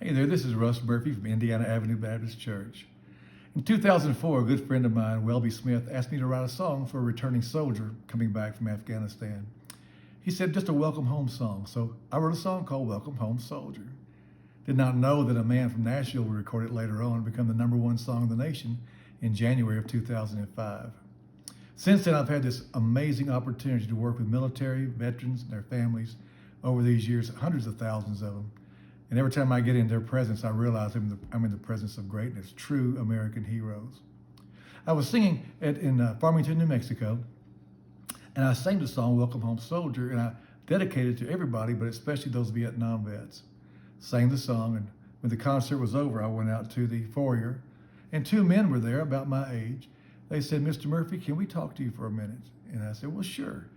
Hey there, this is Russ Murphy from Indiana Avenue Baptist Church. In 2004, a good friend of mine, Welby Smith, asked me to write a song for a returning soldier coming back from Afghanistan. He said just a welcome home song, so I wrote a song called Welcome Home Soldier. Did not know that a man from Nashville would record it later on and become the #1 song in the nation in January of 2005. Since then, I've had this amazing opportunity to work with military, veterans, and their families over these years, hundreds of thousands of them. And every time I get in their presence, I realize I'm in the presence of greatness, true American heroes. I was singing in Farmington, New Mexico, and I sang the song Welcome Home Soldier, and I dedicated it to everybody, but especially those Vietnam vets. Sang the song, and when the concert was over, I went out to the foyer, and two men were there about my age. They said, "Mr. Murphy, can we talk to you for a minute?" And I said, "Well, sure."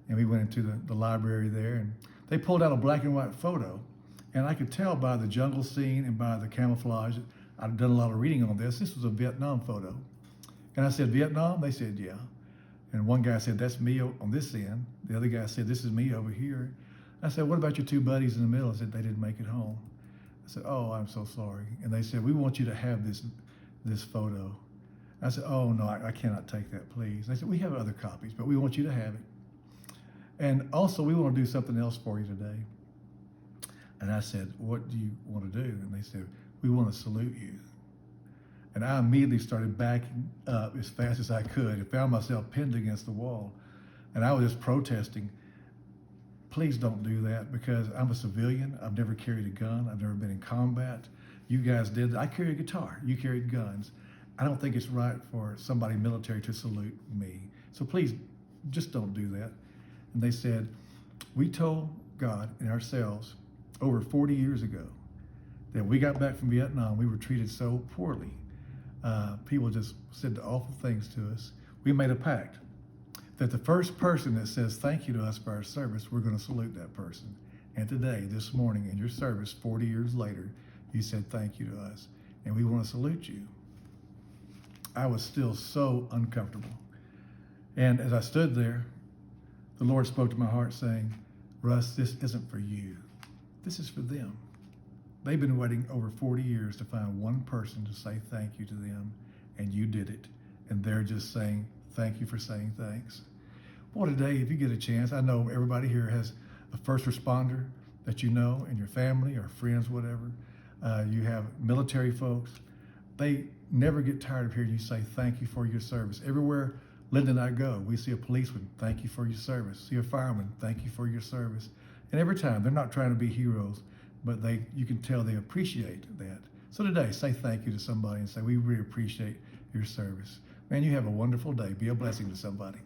And we went into the library there, and they pulled out a black and white photo. And I could tell by the jungle scene and by the camouflage, I'd done a lot of reading on this. This was a Vietnam photo. And I said, "Vietnam?" They said, "Yeah." And one guy said, "That's me on this end." The other guy said, "This is me over here." I said, "What about your two buddies in the middle?" I said, "They didn't make it home." I said, "Oh, I'm so sorry." And they said, "We want you to have this photo." I said, "Oh, no, I cannot take that, please." They said, "We have other copies, but we want you to have it. And also, we want to do something else for you today." And I said, "What do you want to do?" And they said, "We want to salute you." And I immediately started backing up as fast as I could and found myself pinned against the wall. And I was just protesting, "Please don't do that, because I'm a civilian. I've never carried a gun. I've never been in combat. You guys did. I carry a guitar. You carried guns. I don't think it's right for somebody military to salute me. So please, just don't do that." And they said, "We told God and ourselves over 40 years ago that we got back from Vietnam, we were treated so poorly. People just said awful things to us. We made a pact that the first person that says thank you to us for our service, we're going to salute that person. And today, this morning, in your service, 40 years later, you said thank you to us, and we want to salute you." I was still so uncomfortable. And as I stood there, the Lord spoke to my heart saying, "Russ, this isn't for you. This is for them. They've been waiting over 40 years to find one person to say thank you to them, and you did it. And they're just saying thank you for saying thanks." Well, today, if you get a chance, I know everybody here has a first responder that you know in your family or friends, whatever. You have military folks. They never get tired of hearing you say thank you for your service. Everywhere Linda and I go, we see a policeman, "Thank you for your service." See a fireman, "Thank you for your service." And every time, they're not trying to be heroes, but you can tell they appreciate that. So today, say thank you to somebody and say, "We really appreciate your service." Man, you have a wonderful day. Be a blessing to somebody.